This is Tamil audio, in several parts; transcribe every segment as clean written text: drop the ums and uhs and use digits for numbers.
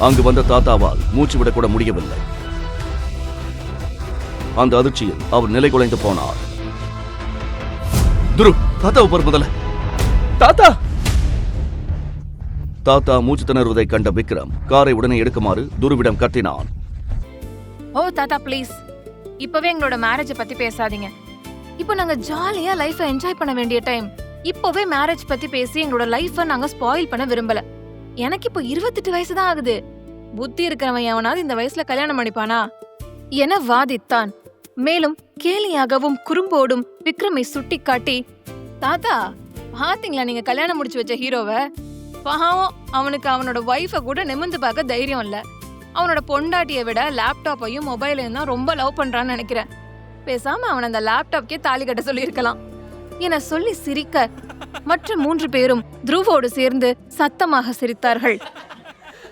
அங்கு வந்த தாத்தாவால் மூச்சு விடக்கூட முடியவில்லை. அந்த அதிர்ச்சியில் அவர் நிலை குலைந்து போனார். துரு, தாத்தாவை பார் முதல்ல. தாத்தா! தாத்தா மூச்சு திணறுவதை கண்ட விக்ரம் காரை உடனே எடுக்குமாறு துருவிடம் கத்தினான். ஓ தாத்தா ப்ளீஸ், இப்பவே எங்களோட மேரேஜ் பத்தி பேசாதீங்க. இப்போ நாங்க ஜாலியா லைஃபை என்ஜாய் பண்ண வேண்டிய டைம். இப்பவே மேரேஜ் பத்தி பேசி எங்களோட லைஃபை நாங்க ஸ்பாயில் பண்ண விரும்பல. எனக்கு இப்போ 28 வயசு தான் ஆகுது. புத்தி இருக்கிறவன் எவனாவது இந்த வயசுல கல்யாணம் பண்ணிப்பானா என வாதித்தான். மேலும் கேலியாகவும் குறும்போடும் விக்ரமை சுட்டி காட்டி, தாத்தா பாத்தீங்களா நீங்க கல்யாணம் முடிச்சு வச்ச ஹீரோவை? பாவம், அவனுக்கு அவனோட ஒய்ஃபை கூட நிமிர்ந்து பார்க்க தைரியம் இல்ல. அவனோட பொண்டாட்டியை விட லேப்டாப்பையும் மொபைலையும் தான் ரொம்ப லவ் பண்றான்னு நினைக்கிறேன். பேசாம அவன் அந்த லேப்டாப்கே தாலி கட்ட சொல்லியிருக்கலாம் என சொல்லி சிரிக்க, மற்ற 3 பேரும் துருவோடு சேர்ந்து சத்தமாக சிரித்தார்கள்.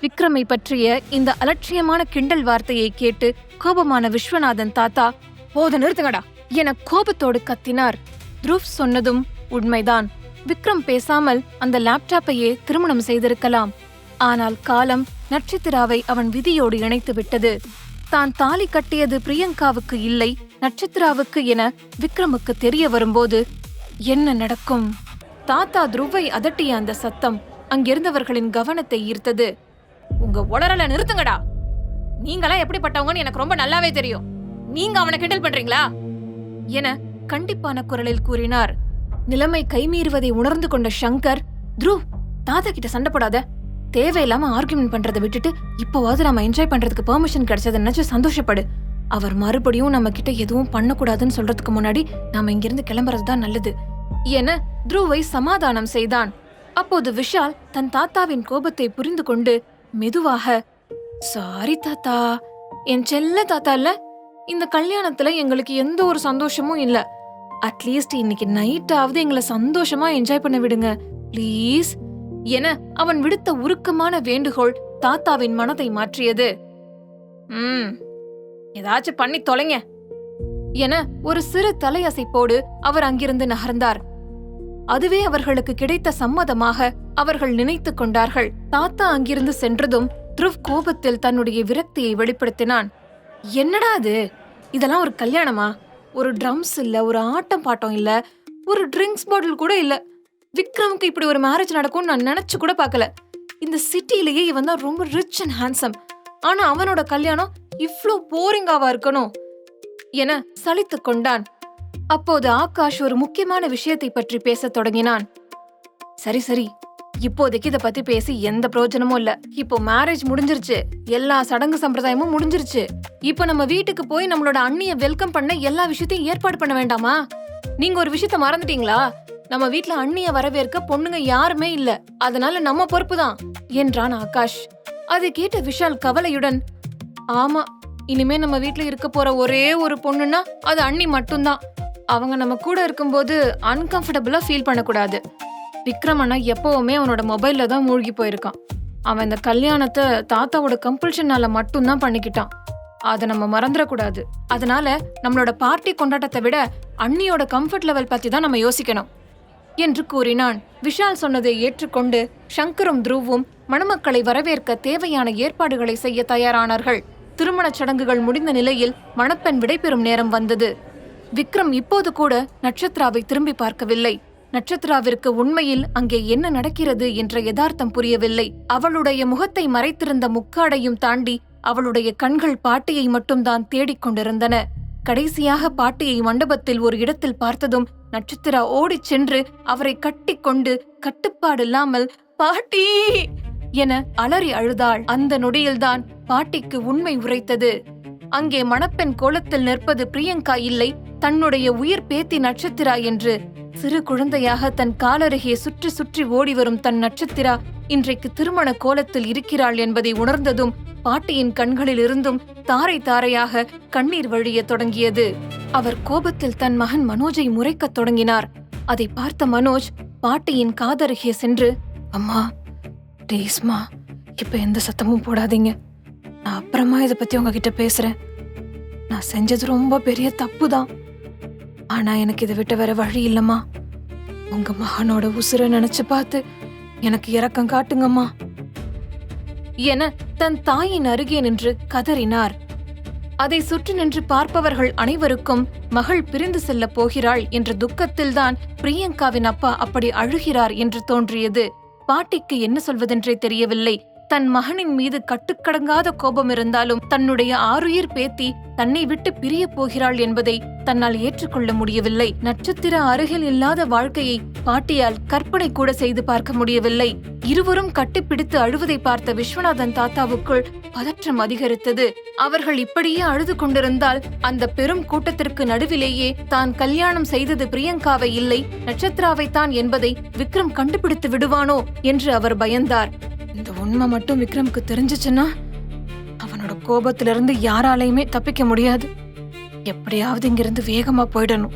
விக்ரமை பற்றிய இந்த அலட்சியமான கிண்டல் வார்த்தையை கேட்டு கோபமான விஸ்வநாதன் தாத்தா, போத நிறுத்துங்கடா என கோபத்தோடு கத்தினார். துருவ் சொன்னதும் உண்மைதான். விக்ரம் பேசாமல் அந்த லேப்டாப்பையே திருமணம் செய்திருக்கலாம். ஆனால் காலம் நட்சத்திராவை அவன் விதியோடு இணைத்து விட்டது. தான் தாலி கட்டியது பிரியங்காவுக்கு இல்லை, நட்சத்திராவுக்கு என விக்ரமுக்கு தெரிய வரும்போது என்ன நடக்கும்? தாத்தா துருவை அதட்டிய அந்த சத்தம் அங்கிருந்தவர்களின் கவனத்தை ஈர்த்தது. உங்க உளறல நிறுத்துங்கடா. நீங்களா எப்படிப்பட்டவங்கன்னு எனக்கு ரொம்ப நல்லாவே தெரியும். நீங்க அவனை கிண்டல் பண்றீங்களா என கண்டிப்பான குரலில் கூறினார். நிலைமை கைமீறுவதை உணர்ந்து கொண்ட சங்கர், துருவ் தாத்தா கிட்ட சண்டை போடாத. தேவையில்லாம ஆர்குமெண்ட் பண்றதை விட்டுட்டு இப்போவாது நம்ம என்ஜாய் பண்றதுக்கு பெர்மிஷன் கிடைச்சதை நினைச்சு சந்தோஷப்படு. அவர் மறுபடியும் நம்ம கிட்ட எதுவும் பண்ணக்கூடாதுன்னு சொல்றதுக்கு முன்னாடி நாம இங்கிருந்து கிளம்புறதுதான் நல்லது என துருவை சமாதானம் செய்தான். அப்போது விஷால் தன் தாத்தாவின் கோபத்தை புரிந்து கொண்டு மெதுவாக, சாரி தாத்தா, என் செல்ல தாத்தா இல்ல, இந்த கல்யாணத்துல எங்களுக்கு எந்த ஒரு சந்தோஷமும் இல்ல. அட்லீஸ்ட் இன்னைக்கு நைட்டாவது எங்களை சந்தோஷமா என்ஜாய் பண்ண விடுங்க ப்ளீஸ் என அவன் விடுத்த உருக்கமான வேண்டுகோள் தாத்தாவின் மனதை மாற்றியது. ஏதாச்சும் பண்ணி தொலைங்க என ஒரு சிறு தலையசைப்போடு அவர் அங்கிருந்து நகர்ந்தார். அதுவே அவர்களுக்கு கிடைத்த சம்மதமாக அவர்கள் நினைத்து கொண்டார்கள். தாத்தா அங்கிருந்து சென்றதும் துருவ் கோபத்தில் தன்னுடைய விரக்தியை வெளிப்படுத்தினான். என்னடா அது, இதெல்லாம் ஒரு கல்யாணமா? ஒரு ட்ரம்ஸ் இல்ல, ஒரு ஆட்டம் பாட்டம் இல்ல, ஒரு ட்ரிங்க்ஸ் பாட்டில் கூட இல்ல. விக்ரமுக்கு இப்படி ஒரு மேரேஜ் நடக்கும்னு நான் நினைச்சு கூட பார்க்கல. இந்த சிட்டிலேயே இவன் தான் ரொம்ப ரிச் அண்ட் ஹேண்ட்சம். ஆனா அவனோட கல்யாணம் இவ்ளோ போரிங்காவா இருக்கணும் என சலித்து கொண்டான். அப்போது ஆகாஷ் ஒரு முக்கியமான விஷயத்தை பற்றி பேச தொடங்கினான். சரி சரி, இப்போதைக்கு இத பத்தி பேசி எந்த பிரயோஜனமும் இல்ல. இப்போ மேரேஜ் முடிஞ்சிருச்சு, எல்லா சடங்கு சம்பிரதாயமும் முடிஞ்சிருச்சு. இப்ப நம்ம வீட்டுக்கு போய் நம்மளோட அண்ணிய வெல்கம் பண்ண எல்லா விஷயத்தையும் ஏற்பாடு பண்ண வேண்டாமா? நீங்க ஒரு விஷயத்த மறந்துட்டீங்களா? நம்ம வீட்ல அண்ணிய வரவேற்க பொண்ணுங்க யாருமே இல்ல, அதனால நம்ம பொறுப்பு தான் என்றான் ஆகாஷ். அதை கேட்ட விஷால் கவலையுடன், ஆமா, இனிமே நம்ம வீட்ல இருக்க போற ஒரே ஒரு பொண்ணுன்னா அது அண்ணி மட்டும்தான். அவங்க நம்ம கூட இருக்கும்போது அன்கம்ஃபர்டபுளா ஃபீல் பண்ணக்கூடாது. விக்ரம் அண்ணா எப்பவுமே அவனோட மொபைல்ல தான் மூழ்கி போயிருக்கான். அவன் இந்த கல்யாணத்தை தாத்தாவோட கம்பல்ஷனால மட்டும்தான் பண்ணிக்கிட்டான். அதை நம்ம மறந்துடக்கூடாது. அதனால நம்மளோட பார்ட்டி கொண்டாட்டத்தை விட அண்ணியோட கம்ஃபர்ட் லெவல் பத்தி தான் நம்ம யோசிக்கணும் என்று கூறினான். விஷால் சொன்னதை ஏற்றுக்கொண்டு சங்கரும் துருவும் மணமக்களை வரவேற்க தேவையான ஏற்பாடுகளை செய்ய தயாரானார்கள். திருமணச் சடங்குகள் முடிந்த நிலையில் மணப்பெண் விடைபெறும் நேரம் வந்தது. விக்ரம் இப்போது கூட நட்சத்திராவை திரும்பி பார்க்கவில்லை. நட்சத்திராவிற்கு உண்மையில் அங்கே என்ன நடக்கிறது என்ற யதார்த்தம் புரியவில்லை. அவளுடைய முகத்தை மறைத்திருந்த முக்காடையும் தாண்டி அவளுடைய கண்கள் பாட்டியை மட்டும்தான் தேடிக்கொண்டிருந்தன. கடைசியாக பாட்டியை மண்டபத்தில் ஒரு இடத்தில் பார்த்ததும் நட்சத்திரா ஓடிச் சென்று அவரை கட்டிக்கொண்டு கட்டுப்பாடில்லாமல் பாட்டி என அலறி அழுதாள். அந்த நொடியில்தான் பாட்டிக்கு உண்மை உரைத்தது. அங்கே மணப்பெண் கோலத்தில் நிற்பது பிரியங்கா இல்லை, தன்னுடைய உயிர் பேத்தி நட்சத்திரா என்று. சிறு குழந்தையாக தன் காலருகே சுற்றி சுற்றி ஓடி வரும் தன் நட்சத்திரா இன்றைக்கு திருமண கோலத்தில் இருக்கிறாள் என்பதை உணர்ந்ததும் பாட்டியின் கண்களில் இருந்தும் தாரை தாரையாக கண்ணீர் வழிய தொடங்கியது. அவர் கோபத்தில் தன் மகன் மனோஜை முறைக்கத் தொடங்கினார். அதை பார்த்த மனோஜ் பாட்டியின் காதருகே சென்று, அம்மா ப்ளீஸ்மா, இப்ப எந்த சத்தமும் போடாதீங்க. நான் அப்புறமா இதை பத்தி உங்ககிட்ட பேசுறேன். நான் செஞ்சது ரொம்ப பெரிய தப்பு தான். ஆனா எனக்கு இதை விட்டு வேற வழி இல்லம்மா. உங்க மகனோட உசுரை நினைச்சு பார்த்து எனக்கு இரக்கம் காட்டுங்கம்மா என தன் தாயின் அருகே நின்று கதறினார். அதை சுற்றி நின்று பார்ப்பவர்கள் அனைவருக்கும் மகள் பிரிந்து செல்ல போகிறாள் என்ற துக்கத்தில்தான் பிரியங்காவின் அப்பா அப்படி அழுகிறார் என்று தோன்றியது. பாட்டிக்கு என்ன சொல்வதென்றே தெரியவில்லை. தன் மகனின் மீது கட்டுக்கடங்காத கோபம் இருந்தாலும் தன்னுடைய ஆருயிர் பேத்தி தன்னை விட்டு பிரிய போகிறாள் என்பதை தன்னால் ஏற்றுக்கொள்ள முடியவில்லை. நட்சத்திர அருகில் இல்லாத வாழ்க்கையை பாட்டியால் கற்பனை கூட செய்து பார்க்க முடியவில்லை. இருவரும் கட்டிப்பிடித்து அழுவதை பார்த்த விஸ்வநாதன் தாத்தாவுக்குள் பதற்றம் அதிகரித்தது. அவர்கள் இப்படியே அழுது கொண்டிருந்தால் அந்த பெரும் கூட்டத்திற்கு நடுவிலேயே தான் கல்யாணம் செய்தது பிரியங்காவை இல்லை, நட்சத்திராவைத்தான் என்பதை விக்ரம் கண்டுபிடித்து விடுவானோ என்று அவர் பயந்தார். இந்த உண்மை மட்டும் விக்ரமுக்கு தெரிஞ்சிச்சுன்னா அவனோட கோபத்திலிருந்து யாராலையுமே தப்பிக்க முடியாது. எப்படியாவது இங்கிருந்து வேகமா போயிடணும்.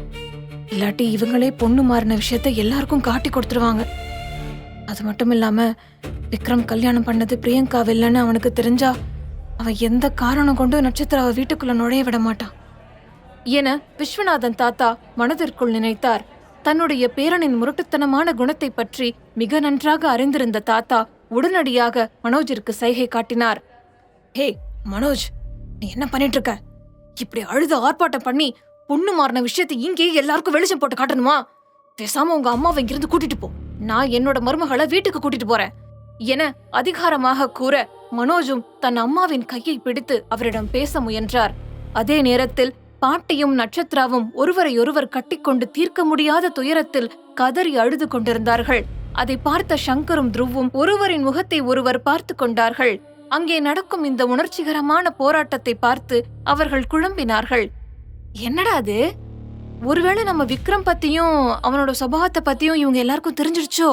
இல்லாட்டி இவங்களே பொண்ணு மாறின விஷயத்த எல்லாருக்கும் காட்டி கொடுத்துருவாங்க. அது மட்டும் இல்லாம விக்ரம் கல்யாணம் பண்ணது பிரியங்காவை இல்லைன்னு அவனுக்கு தெரிஞ்சா அவன் எந்த காரணம் கொண்டு நட்சத்திராவை வீட்டுக்குள்ள நுழைய விட மாட்டான் என விஸ்வநாதன் தாத்தா மனதிற்குள் நினைத்தார். தன்னுடைய பேரனின் முரட்டுத்தனமான குணத்தை பற்றி மிக நன்றாக அறிந்திருந்த தாத்தா உடனடியாக மனோஜிற்கு சைகை காட்டினார். ஹே மனோஜ், நீ என்ன பண்ணிட்டு இருக்க? இப்படி அழுது ஆர்ப்பாட்டம் பண்ணி பொண்ணு மாறின விஷயத்தை இங்கேயே எல்லாருக்கும் வெளிச்சம் போட்டு காட்டணுமா? பேசாம உங்க அம்மாவை இங்கிருந்து கூட்டிட்டு போ. நான் என்னோட மருமகளை வீட்டுக்கு கூட்டிட்டு போறேன் என அதிகாரமாக கூற மனோஜும் தன் அம்மாவின் கையை பிடித்து அவரிடம் பேச முயன்றார். அதே நேரத்தில் பாட்டியும் நட்சத்திராவும் ஒருவரையொருவர் கட்டிக்கொண்டு தீர்க்க முடியாத துயரத்தில் கதறி அழுது கொண்டிருந்தார்கள். அதை பார்த்த சங்கரும் துருவும் ஒருவரின் முகத்தை ஒருவர் பார்த்து கொண்டார்கள். அங்கே நடக்கும் இந்த உணர்ச்சிகரமான போராட்டத்தை பார்த்து அவர்கள் குழம்பினார்கள். என்னடா அது? ஒருவேளை நம்ம விக்ரம் பத்தியும் அவனோட சுபாவத்தை பத்தியும் இவங்க எல்லாருக்கும் தெரிஞ்சிடுச்சோ?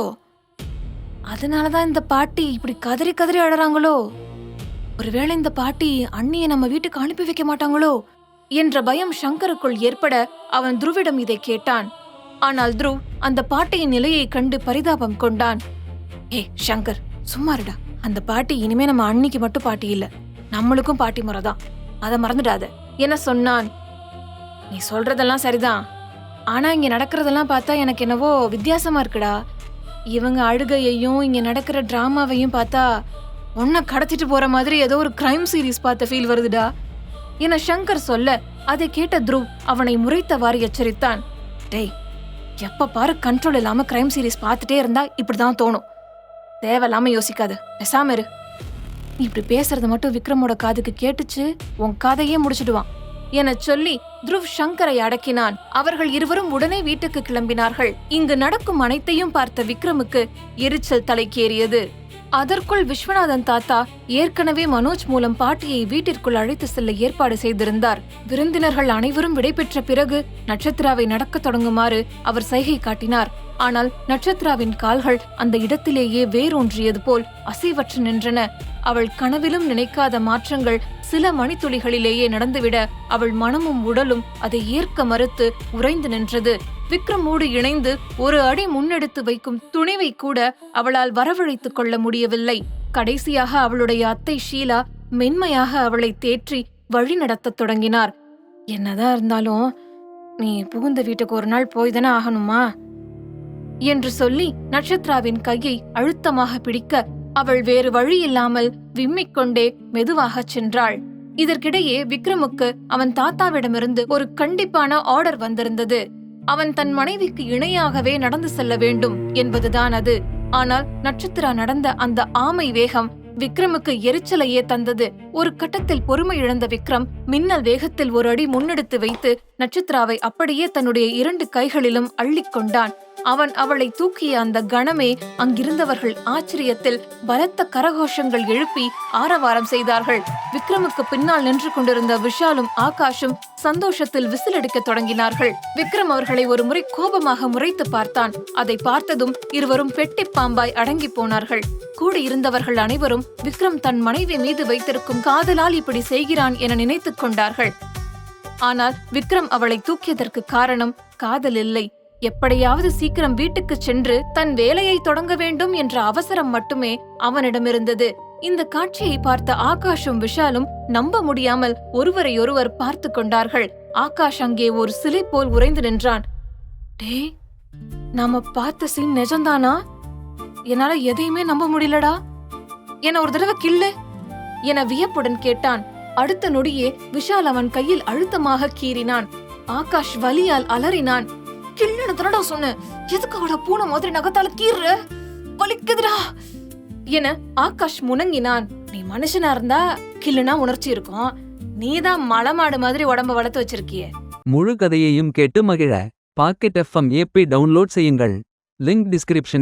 அதனாலதான் இந்த பாட்டி இப்படி கதறி கதறி அழறாங்களோ? ஒருவேளை இந்த பாட்டி அண்ணியை நம்ம வீட்டுக்கு அனுப்பி வைக்க மாட்டாங்களோ என்ற பயம் சங்கருக்குள் ஏற்பட அவன் துருவிடம் இதை கேட்டான். ஆனால் துருவ் அந்த பாட்டியின் நிலையை கண்டு பரிதாபம் கொண்டான். ஏ சங்கர், சும்மாருடா. அந்த பாட்டி இனிமே நம்ம அண்ணிக்கு மட்டும் பாட்டி இல்ல, நம்மளுக்கும் பாட்டி முறைதான், அதை மறந்துடாத என சொன்னான். நீ சொல்றதெல்லாம் சரிதான், ஆனா இங்க நடக்கிறதெல்லாம் பார்த்தா எனக்கு என்னவோ வித்தியாசமா இருக்குடா. இவங்க அழுகையையும் இங்க நடக்கிற டிராமாவையும் பார்த்தா உன்னை கடத்திட்டு போற மாதிரி ஏதோ ஒரு கிரைம் சீரீஸ் பார்த்த ஃபீல் வருதுடா என சங்கர் சொல்ல அதை கேட்ட துருவ் அவனை முறைத்தவாறு எச்சரித்தான். டேய், எப்ப பாரு கண்ட்ரோல் இல்லாம கிரைம் சீரீஸ் பார்த்துட்டே இருந்தா இப்படிதான் தோணும். தேவையில்லாம யோசிக்காது, பேசாம இரு. நீ இப்படி பேசுறது மட்டும் விக்ரமோட காதுக்கு கேட்டுச்சு உன் கதையே முடிச்சிடுவான் என சொல்லி துருவ் சங்கரை அடக்கினான். அவர்கள் இருவரும் உடனே வீட்டுக்கு கிளம்பினார்கள். இங்கு நடக்கும் அனைத்தையும் பார்த்த விக்ரமுக்கு எரிச்சல் தலைக்கேறியது. அதற்குள் விஸ்வநாதன் தாத்தா ஏற்கனவே மனோஜ் மூலம் பாட்டியை வீட்டிற்குள் அழைத்து செல்ல ஏற்பாடு செய்திருந்தார். விருந்தினர்கள் அனைவரும் விடைபெற்ற பிறகு நட்சத்திராவை நடக்க தொடங்குமாறு அவர் சைகை காட்டினார். ஆனால் நட்சத்திராவின் கால்கள் அந்த இடத்திலேயே வேரூன்றியது போல் அசைவற்று நின்றன. அவள் கனவிலும் நினைக்காத மாற்றங்கள் சில மணித்துளிகளிலேயே நடந்துவிட அவள் மனமும் உடலும் அதை ஏற்க மறுத்து உறைந்து நின்றது. விக்ரமோடு இணைந்து ஒரு அடி முன்னெடுத்து வைக்கும் துணிவை கூட அவளால் வரவழைத்துக் கொள்ள முடியவில்லை. கடைசியாக அவளுடைய அத்தை ஷீலா மென்மையாக அவளை தேற்றி வழி நடத்தத் தொடங்கினார். என்னதான் இருந்தாலும் நீ புகுந்த வீட்டுக்கு ஒரு நாள் போய்தானே ஆகணுமா என்று சொல்லி நட்சத்திராவின் கையை அழுத்தமாக பிடிக்க அவள் வேறு வழி இல்லாமல் விம்மிக் கொண்டே மெதுவாக சென்றாள். இதற்கிடையே விக்ரமுக்கு அவன் தாத்தாவிடமிருந்து ஒரு கண்டிப்பான ஆர்டர் வந்திருந்தது. அவன் தன் மனைவிக்கு இணையாகவே நடந்து செல்ல வேண்டும் என்பதுதான் அது. ஆனால் நட்சத்திரா நடந்த அந்த ஆமை வேகம் விக்ரமுக்கு எரிச்சலையே தந்தது. ஒரு கட்டத்தில் பொறுமை இழந்த விக்ரம் மின்னல் வேகத்தில் ஒரு அடி முன்னெடுத்து வைத்து நட்சத்திராவை அப்படியே தன்னுடைய 2 கைகளிலும் அள்ளிக்கொண்டான். அவன் அவளை தூக்கிய அந்த கணமே அங்கிருந்தவர்கள் ஆச்சரியத்தில் பலத்த கரகோஷங்கள் எழுப்பி ஆரவாரம் செய்தார்கள். விக்ரமுக்கு பின்னால் நின்று கொண்டிருந்த விஷாலும் ஆகாஷும் சந்தோஷத்தில் விசிலடிக்க தொடங்கினார்கள். விக்ரம் அவர்களை ஒரு முறை கோபமாக முறைத்து பார்த்தான். அதை பார்த்ததும் இருவரும் பெட்டி பாம்பாய் அடங்கி போனார்கள். கூடியிருந்தவர்கள் அனைவரும் விக்ரம் தன் மனைவி மீது வைத்திருக்கும் காதலால் இப்படி செய்கிறான் என நினைத்துக் கொண்டார்கள். ஆனால் விக்ரம் அவளை தூக்கியதற்கு காரணம் காதல் இல்லை. எப்படியாவது சீக்கிரம் வீட்டுக்கு சென்று தன் வேலையை தொடங்க வேண்டும் என்ற அவசரம் மட்டுமே அவனிடமிருந்தது. இந்த காட்சியை பார்த்த ஆகாஷும் விஷாலும் நம்ப முடியாமல் ஒருவரையொருவர் பார்த்து கொண்டார்கள். ஆகாஷ் அங்கே ஒரு சிலை போல் உறைந்து நின்றான். டே, நாம பார்த்த சீன் நிஜம்தானா? என்னால எதையுமே நம்ப முடியலடா. என்ன ஒரு தடவை கிள்ளு என வியப்புடன் கேட்டான். அடுத்த நொடியே விஷால் அவன் கையில் அழுத்தமாக கீறினான். ஆகாஷ் வலியால் அலறினான். கிள்ளுன்னு தானடா சொன்னேன், எதுக்காகடா பூனை மாதிரி நகத்தால கீறுற, வலிக்குதுடா என ஆகாஷ் முணங்கினான். நீ மனுஷனா இருந்தா கிள்ளுனா உணர்ச்சி இருக்கும், நீதான் மலமாடு மாதிரி உடம்ப வளர்த்து வச்சிருக்கியே. முழு கதையையும் கேட்டு மகிழ பாக்கெட் FM ஆப்பை டவுன்லோட் செய்யுங்கள். லிங்க் டிஸ்கிரிப்ஷனில்